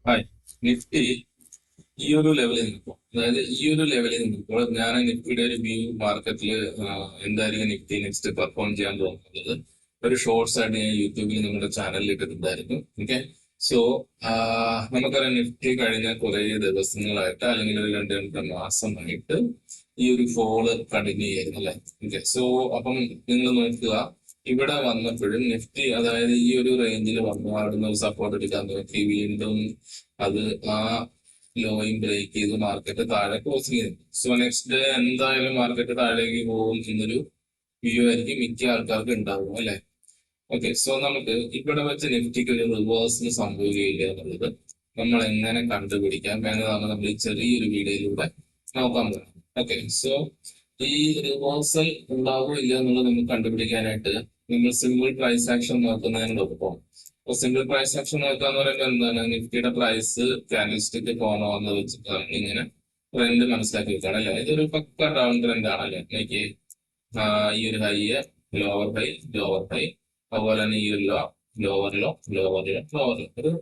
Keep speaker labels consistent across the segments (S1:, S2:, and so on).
S1: Hi. Nifty ഈ ഒരു ലെവലിൽ നിൽക്കും. അതായത് ഈ ഒരു ലെവലിൽ നിൽക്കുമ്പോൾ ഞാൻ നിഫ്റ്റിയുടെ ഒരു വ്യൂ മാർക്കറ്റിൽ എന്തായിരിക്കും നിഫ്റ്റി നെക്സ്റ്റ് പെർഫോം ചെയ്യാൻ പോകുന്നത് ഒരു ഷോർട്സ് ആയിട്ട് ഞാൻ യൂട്യൂബിൽ നമ്മുടെ ചാനലിൽ ഇട്ടിട്ടുണ്ടായിരുന്നു. ഓക്കെ. സോ നമുക്കറിയാം നിഫ്റ്റി കഴിഞ്ഞ കുറെ ദിവസങ്ങളായിട്ട് അല്ലെങ്കിൽ ഒരു രണ്ട് രണ്ട് മാസമായിട്ട് ഈ ഒരു ഫോള് കണ്ടിന്യൂ ചെയ്യുന്നു അല്ലെ. ഓക്കെ. സോ അപ്പം നിങ്ങൾ നോക്കുക, ഇവിടെ വന്നപ്പോഴും നിഫ്റ്റി അതായത് ഈ ഒരു റേഞ്ചിൽ വന്നു അവിടുന്ന് ഒരു സപ്പോർട്ട് എടുക്കാൻ നോക്കി, വീണ്ടും അത് ആ ലോയും ബ്രേക്ക് ചെയ്ത് മാർക്കറ്റ് താഴെ ക്ലോസ് ചെയ്തു. സോ നെക്സ്റ്റ് ഡേ എന്തായാലും മാർക്കറ്റ് താഴേക്ക് പോകും എന്നൊരു വ്യൂ ആയിരിക്കും മിക്ക ആൾക്കാർക്ക് ഉണ്ടാവും അല്ലെ. ഓക്കെ. സോ നമുക്ക് ഇവിടെ വെച്ച് നിഫ്റ്റിക്ക് ഒരു റിവേഴ്സൽ സംഭവിക്കുകയില്ല എന്നുള്ളത് നമ്മൾ എങ്ങനെ കണ്ടുപിടിക്കാം എന്നതാണ് നമ്മൾ ഈ ചെറിയൊരു വീഡിയോയിലൂടെ നോക്കാൻ പോകുന്നത്. ഓക്കെ. സോ ഈ റിവേഴ്സൽ ഉണ്ടാവോ ഇല്ല എന്നുള്ളത് നമുക്ക് കണ്ടുപിടിക്കാനായിട്ട് നിങ്ങൾ സിമ്പിൾ പ്രൈസ് ആക്ഷൻ നോക്കുന്നതിനോടൊപ്പം, അപ്പൊ സിമ്പിൾ പ്രൈസ് ആക്ഷൻ നോക്കുക എന്ന് പറയുമ്പോൾ എന്താണ്, നിഫ്റ്റിയുടെ പ്രൈസ് ക്യാൻഡിൽസ്റ്റിക് പോണോ എന്ന് വെച്ചിട്ടാണ് ഇങ്ങനെ ട്രെൻഡ് മനസ്സിലാക്കി വെക്കുകയാണ് അല്ലെ. ഇതൊരു പക്ക ഡൗൺ ട്രെൻഡ് ആണല്ലേ. എനിക്ക് ഈ ഒരു ഹൈ, ലോവർ ഹൈ, അതുപോലെ തന്നെ ഈ ഒരു low, lower low, lower low, lower low, ഒരു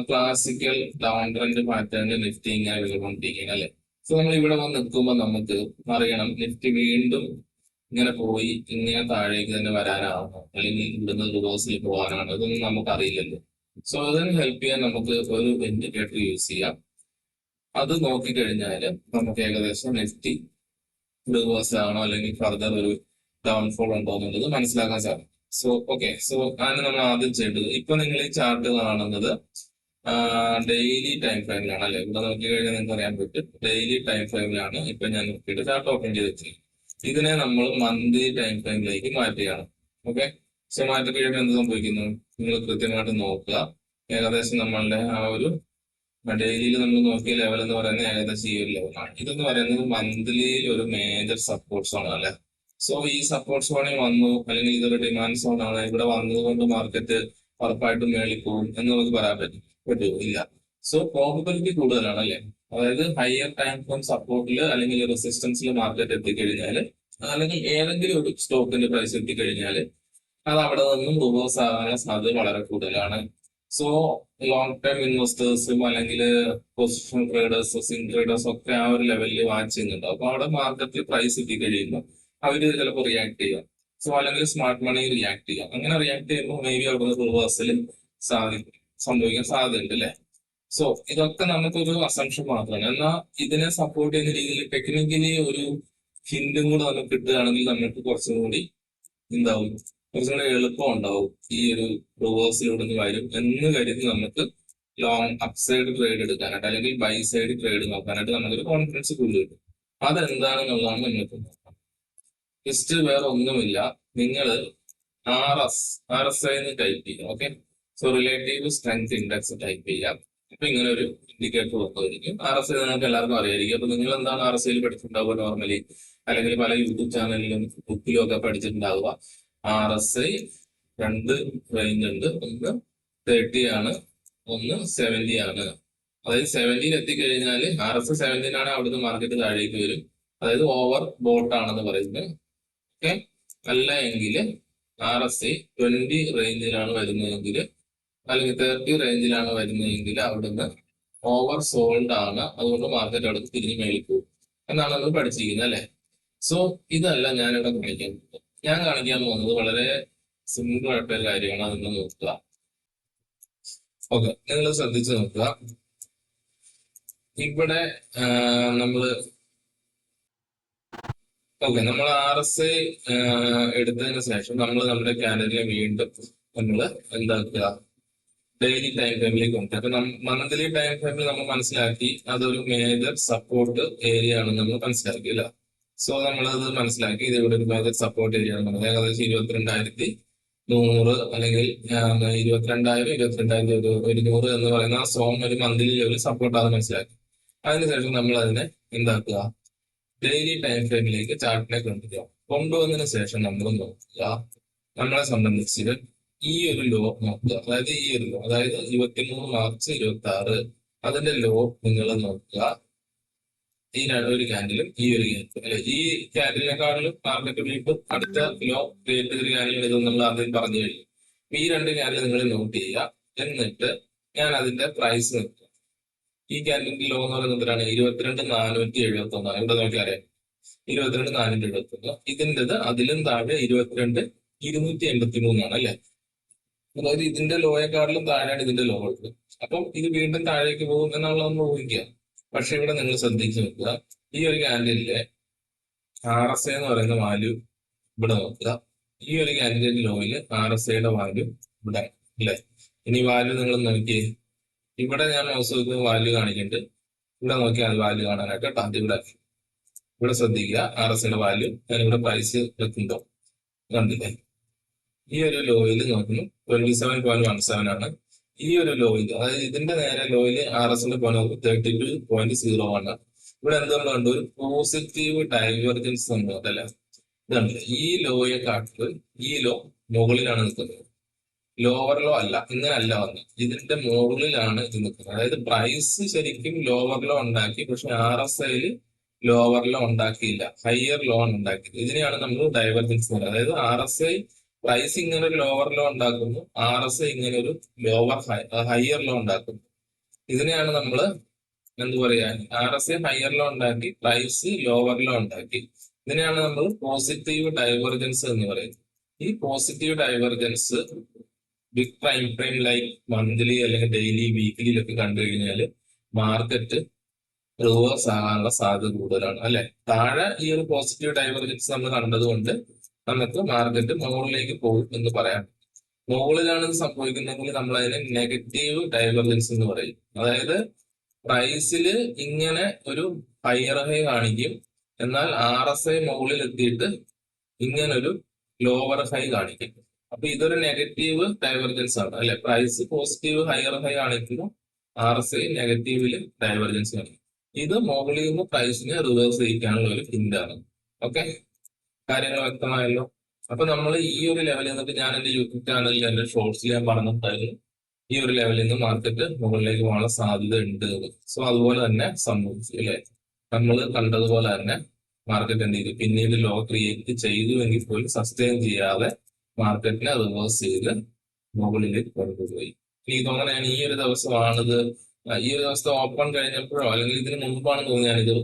S1: ക്ലാസിക്കൽ ഡൗൺ ട്രെൻഡ് പാറ്റേണിൽ നിഫ്റ്റി ഇങ്ങനെ വരുകൊണ്ടിരിക്കുകയാണ് അല്ലെ. സോ നമ്മൾ ഇവിടെ വന്ന് നിൽക്കുമ്പോൾ നമുക്ക് അറിയണം നിഫ്റ്റി വീണ്ടും ഇങ്ങനെ പോയി ഇങ്ങനെ താഴേക്ക് തന്നെ വരാനാണോ അല്ലെങ്കിൽ ഇവിടുന്ന് റിവേഴ്സിൽ പോകാനാണോ, ഇതൊന്നും നമുക്ക് അറിയില്ലല്ലോ. സോ അതിന് ഹെൽപ്പ് ചെയ്യാൻ നമുക്ക് ഒരു ഇൻഡിക്കേറ്റർ യൂസ് ചെയ്യാം. അത് നോക്കിക്കഴിഞ്ഞാൽ നമുക്ക് ഏകദേശം നിഫ്റ്റി റിവേഴ്സ് ആണോ അല്ലെങ്കിൽ ഫർദർ ഒരു ഡൗൺഫോൾ ഉണ്ടോ എന്നുള്ളത് മനസ്സിലാക്കാൻ സാധിക്കും. So okay. സോ അതിന് നമ്മൾ ആദ്യം ചെയ്യേണ്ടത്, ഇപ്പൊ നിങ്ങൾ ഈ ചാർട്ട് കാണുന്നത് ഡെയിലി ടൈം ഫ്രെയിമിലാണ് അല്ലെ. ഇവിടെ നോക്കി കഴിഞ്ഞാൽ നിങ്ങൾക്ക് അറിയാൻ പറ്റും ഡെയിലി ടൈം ഫ്രെയിമിലാണ് ഇപ്പൊ ഞാൻ നോക്കിയിട്ട് ചാർട്ട് ഓപ്പൺ ചെയ്ത് വെച്ചത്. ഇതിനെ നമ്മൾ മന്ത്ലി ടൈം ഫ്രെയിമിലേക്ക് മാറ്റുകയാണ്. ഓക്കെ. സോ മാറ്റി കഴിയുമ്പോൾ എന്ത് സംഭവിക്കുന്നു, നിങ്ങൾ കൃത്യമായിട്ട് നോക്കുക. ഏകദേശം നമ്മളുടെ ആ ഒരു ഡെയിലിയിൽ നമ്മൾ നോക്കിയ ലെവൽ എന്ന് പറയുന്നത് ഏകദേശം ഈ ഒരു ലെവലാണ്. ഇതെന്ന് പറയുന്നത് മന്ത്ലി ഒരു മേജർ സപ്പോർട്ട് സോൺ ആണ് അല്ലെ. സോ ഈ സപ്പോർട്ട് സോണിൽ വന്നു അല്ലെങ്കിൽ ഇതൊരു ഡിമാൻഡ് സോൺ ആണ്, ഇവിടെ വന്നതുകൊണ്ട് മാർക്കറ്റ് ഉറപ്പായിട്ടും മേളിൽ പോകും എന്ന് നമുക്ക് പറയാൻ പറ്റുമോ? ഇല്ല. സോ പ്രോബബിലിറ്റി കൂടുതലാണ് അല്ലെ. അതായത് ഹയർ ടൈം ഫ്രെയിം സപ്പോർട്ടിൽ അല്ലെങ്കിൽ റെസിസ്റ്റൻസിൽ മാർക്കറ്റ് എത്തിക്കഴിഞ്ഞാൽ, അല്ലെങ്കിൽ ഏതെങ്കിലും ഒരു സ്റ്റോക്കിന്റെ പ്രൈസ് എത്തിക്കഴിഞ്ഞാൽ അത് അവിടെ നിന്നും റിവേഴ്സ് ആകാനുള്ള സാധ്യത വളരെ കൂടുതലാണ്. സോ ലോങ് ടൈം ഇൻവെസ്റ്റേഴ്സും അല്ലെങ്കിൽ പൊസിഷൻ ട്രേഡേഴ്സും സ്വിംഗ് ട്രേഡേഴ്സും ഒക്കെ ആ ഒരു ലെവലിൽ വാച്ച് ചെയ്യുന്നുണ്ട്. അപ്പൊ അവിടെ മാർക്കറ്റിൽ പ്രൈസ് എത്തിക്കഴിയുമ്പോൾ അവര് ചിലപ്പോൾ റിയാക്ട് ചെയ്യാം. സോ അല്ലെങ്കിൽ സ്മാർട്ട് മണി റിയാക്ട് ചെയ്യാം. അങ്ങനെ റിയാക്ട് ചെയ്യുമ്പോൾ മേ ബി അവിടെ റിവേഴ്സൽ സംഭവിക്കാൻ സാധ്യതയുണ്ട് അല്ലെ. സോ ഇതൊക്കെ നമുക്കൊരു അസംഷൻ മാത്രമാണ്. എന്നാൽ ഇതിനെ സപ്പോർട്ട് ചെയ്യുന്ന രീതിയിൽ ടെക്നിക്കലി ഒരു ഹിന്റും കൂടെ നമുക്ക് കിട്ടുകയാണെങ്കിൽ നമുക്ക് കുറച്ചും കൂടി എന്താവും, കുറച്ചും കൂടി എളുപ്പം ഉണ്ടാവും. ഈ ഒരു റിവേഴ്സിലൂടെ വരും എന്ന് കരുതി നമുക്ക് ലോങ് അപ്സൈഡ് ട്രേഡ് എടുക്കാനായിട്ട് അല്ലെങ്കിൽ ബൈ സൈഡ് ട്രേഡ് നോക്കാനായിട്ട് നമുക്കൊരു കോൺഫിഡൻസ് കൂടുതൽ കിട്ടും. അതെന്താണെന്നുള്ളതാണ് നിങ്ങൾക്ക് നോക്കാം. ജസ്റ്റ് വേറെ ഒന്നുമില്ല, നിങ്ങൾ ആർ എസ് ഐ എന്ന് ടൈപ്പ് ചെയ്യുക. Okay. So relative strength index type ചെയ്യാം. അപ്പൊ ഇങ്ങനെ ഒരു ഇൻഡിക്കേറ്റർ വന്നതായിരിക്കും. ആർ എസ് ഐ നിങ്ങൾക്ക് എല്ലാവർക്കും അറിയായിരിക്കും. അപ്പൊ നിങ്ങൾ എന്താണ് ആർ എസ് ഐയിൽ പഠിച്ചിട്ടുണ്ടാവുക നോർമലി, അല്ലെങ്കിൽ പല യൂട്യൂബ് ചാനലിലും ബുക്കിലും ഒക്കെ പഠിച്ചിട്ടുണ്ടാവുക. ആർ എസ് ഐ രണ്ട് റേഞ്ച് ഉണ്ട്, ഒന്ന് 30 ആണ്, ഒന്ന് 70 ആണ്. അതായത് 70 എത്തിക്കഴിഞ്ഞാൽ ആർ എസ് 70 ആണ്, അവിടുന്ന് മാർക്കറ്റ് താഴേക്ക് വരും. അതായത് ഓവർ ബോട്ട് ആണെന്ന് പറയുന്നത്. ഓക്കെ. അല്ല എങ്കിൽ ആർ എസ് ഐ 20 റേഞ്ചിലാണ് വരുന്നതെങ്കിൽ അല്ലെങ്കിൽ 30 റേഞ്ചിലാണ് വരുന്നതെങ്കിൽ അവിടുന്ന് ഓവർ സോൾഡ് ആണ്, അതുകൊണ്ട് മാർക്കറ്റ് അവിടെ തിരിഞ്ഞ് മേളിൽ പോകും എന്നാണ് നമ്മൾ പഠിച്ചിരിക്കുന്നത് അല്ലെ. സോ ഇതല്ല ഞാനിവിടെ കാണിക്കാൻ പോകുന്നത്. ഞാൻ കാണിക്കാൻ പോകുന്നത് വളരെ സിമ്പിൾ ആയിട്ടൊരു കാര്യമാണ്. അതൊന്ന് നോക്കുക. ഓക്കെ. നിങ്ങൾ ശ്രദ്ധിച്ച് നോക്കുക. ഇവിടെ നമ്മള് നമ്മൾ ആർ എസ് ഐ എടുത്തതിന് ശേഷം നമ്മൾ നമ്മുടെ ക്യാൻഡലിനെ വീണ്ടും നമ്മൾ എന്താക്കുക, ഡെയിലി ടൈം ഫ്രെയിമിലേക്ക് ഉണ്ട്. അപ്പൊ മന്ത്ലി ടൈം ഫ്രെയിമിൽ നമ്മൾ മനസ്സിലാക്കി അതൊരു മേജർ സപ്പോർട്ട് ഏരിയ ആണെന്ന് നമ്മൾ മനസ്സിലാക്കി അല്ല. സോ നമ്മളത് മനസ്സിലാക്കി ഇത് ഇവിടെ ഒരു മേജർ സപ്പോർട്ട് ഏരിയ ആണ്. ഏകദേശം 22,100 അല്ലെങ്കിൽ 22,000 എന്ന് പറയുന്ന ആ സോൺ ഒരു മന്ത്ലി ലെവൽ സപ്പോർട്ടാണെന്ന് മനസ്സിലാക്കി. അതിനുശേഷം നമ്മൾ അതിനെ എന്താക്കുക, ഡെയിലി ടൈം ഫ്രെയിമിലേക്ക് ചാർട്ടിനെ കൊണ്ടുവന്നതിന് ശേഷം നമ്മൾ നോക്കുക, നമ്മളെ സംബന്ധിച്ച് ഈ ഒരു ലോ നോക്കുക. അതായത് ഈ ഒരു ലോ, അതായത് 23 മാർച്ച് 26 അതിന്റെ ലോ നിങ്ങൾ നോക്കുക. ഈ ഒരു ക്യാൻഡിലും ഈ ഒരു ക്യാൻഡിലും അല്ലെ, ഈ ക്യാൻഡിലിനെക്കാളും മാർക്കറ്റ് വീണ്ടും അടുത്ത ലോ ക്രിയേറ്റ് ചെയ്തൊരു ക്യാൻഡിൽ ഇതൊന്നും നമ്മൾ ആദ്യം പറഞ്ഞു കഴിഞ്ഞു. ഈ രണ്ട് ക്യാൻഡിൽ നിങ്ങൾ നോട്ട് ചെയ്യുക. എന്നിട്ട് ഞാൻ അതിന്റെ പ്രൈസ് നിർത്തും. ഈ ക്യാൻഡിലിന്റെ ലോ എന്ന് പറയുന്നത് എത്രയാണ്? 22,471 ഇവിടെ നോക്കിയാൽ അറിയാം. 22,471. ഇതിൻ്റെത് അതിലും താഴെ 22,283 അല്ലെ. അതായത് ഇതിന്റെ ലോയെക്കാട്ടിലും താഴെയാണ് ഇതിന്റെ ലോ ഉള്ളത്. അപ്പം ഇത് വീണ്ടും താഴേക്ക് പോകും എന്നുള്ളത് നമ്മൾ ഊഹിക്കുക. പക്ഷെ ഇവിടെ നിങ്ങൾ ശ്രദ്ധിച്ചു നോക്കുക, ഈ ഒരു ക്യാൻഡിലിലെ RSI എന്ന് പറയുന്ന വാല്യൂ ഇവിടെ നോക്കുക. ഈ ഒരു ക്യാൻഡിഡേറ്റ് ലോയിൽ RSIയുടെ വാല്യൂ ഇവിടെ അല്ലെ. ഇനി വാല്യൂ നിങ്ങൾ നോക്കി, ഇവിടെ ഞാൻ മൗസ് വെക്കുന്ന വാല്യൂ കാണിക്കുന്നുണ്ട്. ഇവിടെ നോക്കിയാൽ വാല്യൂ കാണാനായിട്ട് കേട്ടോ. ഇവിടെ ശ്രദ്ധിക്കുക, RSIയുടെ വാല്യൂ ഞാൻ ഇവിടെ പ്രൈസ് വെക്കുന്നുണ്ടോ കണ്ടില്ലേ. ഈ ഒരു ലോയിൽ നോക്കുന്നു 27.17 ആണ്. ഈ ഒരു ലോയിൽ, അതായത് ഇതിന്റെ നേരെ ലോയിൽ RSIയുടെ പോയിന്റ് 32.01 ആണ്. ഇവിടെ എന്തുകൊണ്ട് കണ്ടു? ഒരു പോസിറ്റീവ് ഡൈവേർജൻസ് അല്ലെ. ഇതാണ് ഈ ലോയെ കാട്ടിൽ ഈ ലോ മുകളിലാണ് നിൽക്കുന്നത്. ലോവർ ലോ അല്ല, ഇങ്ങനല്ല വന്നത്. ഇതിന്റെ മുകളിലാണ് ഇത് നിൽക്കുന്നത്. അതായത് പ്രൈസ് ശരിക്കും ലോവർ ലോ ഉണ്ടാക്കി, പക്ഷെ RSIയിൽ ലോവർ ലോ ഉണ്ടാക്കിയില്ല, ഹയർ ലോ ഉണ്ടാക്കിയത്. ഇതിനെയാണ് നമ്മൾ ഡൈവർജൻസ് എന്ന് പറയുന്നത്. അതായത് RSI പ്രൈസ് ഇങ്ങനെ ഒരു ലോവർ ലോ ഉണ്ടാക്കുന്നു, RSI ഇങ്ങനെ ഒരു ഹയർ ലോ ഉണ്ടാക്കുന്നു. ഇതിനെയാണ് നമ്മൾ എന്ത് പറയാ, RSI ഹയർ ലോ ഉണ്ടാക്കി, പ്രൈസ് ലോവർ ലോ ഉണ്ടാക്കി. ഇതിനെയാണ് നമ്മൾ പോസിറ്റീവ് ഡൈവർജൻസ് എന്ന് പറയുന്നത്. ഈ positive divergence big time like monthly അല്ലെങ്കിൽ ഡെയിലി വീക്കിലിയിലൊക്കെ കണ്ടു കഴിഞ്ഞാൽ മാർക്കറ്റ് റിവേഴ്സ് ആകാനുള്ള സാധ്യത കൂടുതലാണ് അല്ലെ. താഴെ ഈ ഒരു പോസിറ്റീവ് ഡൈവർജൻസ് നമ്മൾ കണ്ടതുകൊണ്ട് നമുക്ക് മാർക്കറ്റ് മുകളിലേക്ക് പോകും എന്ന് പറയാം. മുകളിലാണ് ഇത് സംഭവിക്കുന്നതെങ്കിൽ നമ്മൾ അതിനെ നെഗറ്റീവ് ഡൈവർജൻസ് എന്ന് പറയും. അതായത് പ്രൈസില് ഇങ്ങനെ ഒരു ഹയർ ഹൈ കാണിക്കും, എന്നാൽ RSI മുകളിൽ എത്തിയിട്ട് ഇങ്ങനൊരു ലോവർ ഹൈ കാണിക്കും. അപ്പൊ ഇതൊരു നെഗറ്റീവ് ഡൈവർജൻസ് ആണ് അല്ലെ. പ്രൈസ് പോസിറ്റീവ് ഹയർ ഹൈ കാണിക്കുന്നു, RSI നെഗറ്റീവില് ഡൈവർജൻസ് കാണിക്കും. ഇത് മുകളിൽ നിന്ന് പ്രൈസിനെ റിവേഴ്സ് ചെയ്യിക്കാനുള്ള ഒരു ഹിന്റ് ആണ്. ഓക്കെ, കാര്യങ്ങൾ വ്യക്തമായല്ലോ. അപ്പൊ നമ്മൾ ഈ ഒരു ലെവലിൽ നിന്നിട്ട് ഞാൻ എന്റെ യൂട്യൂബ് ചാനലിൽ എന്റെ ഷോർട്സിൽ ഞാൻ പറഞ്ഞിട്ടായിരുന്നു ഈ ഒരു ലെവലിൽ നിന്ന് മാർക്കറ്റ് മുകളിലേക്ക് പോകാനുള്ള സാധ്യത ഉണ്ട്. സോ അതുപോലെ തന്നെ സംഭവിച്ചു അല്ലെ. നമ്മൾ കണ്ടതുപോലെ തന്നെ മാർക്കറ്റ് എന്ത് ചെയ്തു, പിന്നീട് ലോ ക്രിയേറ്റ് ചെയ്തു എങ്കിൽ പോലും സസ്റ്റെയിൻ ചെയ്യാതെ മാർക്കറ്റിനെ റിവേഴ്സ് ചെയ്ത് മുകളിലേക്ക് കൊണ്ടുപോയി. എനിക്ക് തോന്നുന്നത് ഈ ഒരു ദിവസമാണിത്, ഈ ഒരു ദിവസത്തെ ഓപ്പൺ കഴിഞ്ഞപ്പോഴോ അല്ലെങ്കിൽ ഇതിന് മുമ്പാണ് തോന്നി ഞാനിത്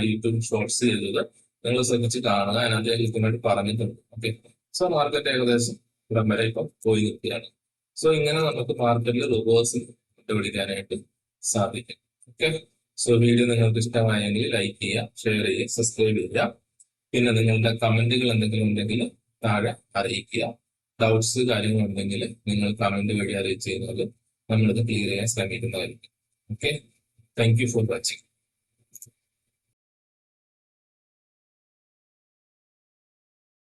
S1: യൂട്യൂബ് ഷോർട്സ് ചെയ്തത്. നിങ്ങൾ ശ്രമിച്ച് കാണുക, അതിനകത്ത് കൃത്യമായിട്ട് പറഞ്ഞിട്ടുണ്ട്. ഓക്കെ, സോ മാർക്കറ്റ് ഏകദേശം ഇവിടം വരെ ഇപ്പം പോയി നിൽക്കുകയാണ്. സോ ഇങ്ങനെ നമുക്ക് മാർക്കറ്റിൽ റിവേഴ്സ് കണ്ടുപിടിക്കാനായിട്ട് സാധിക്കും. ഓക്കെ, സോ വീഡിയോ നിങ്ങൾക്ക് ഇഷ്ടമായെങ്കിൽ ലൈക്ക് ചെയ്യുക, ഷെയർ ചെയ്യുക, സബ്സ്ക്രൈബ് ചെയ്യുക. പിന്നെ നിങ്ങളുടെ കമന്റുകൾ എന്തെങ്കിലും ഉണ്ടെങ്കിൽ താഴെ അറിയിക്കുക. ഡൗട്ട്സ് കാര്യങ്ങളുണ്ടെങ്കിൽ നിങ്ങൾ കമന്റ് വഴി അറിയിച്ചു കഴിഞ്ഞാൽ നമ്മളിത് ക്ലിയർ ചെയ്യാൻ ശ്രമിക്കുന്നതായിരിക്കും. Okay, thank you for watching.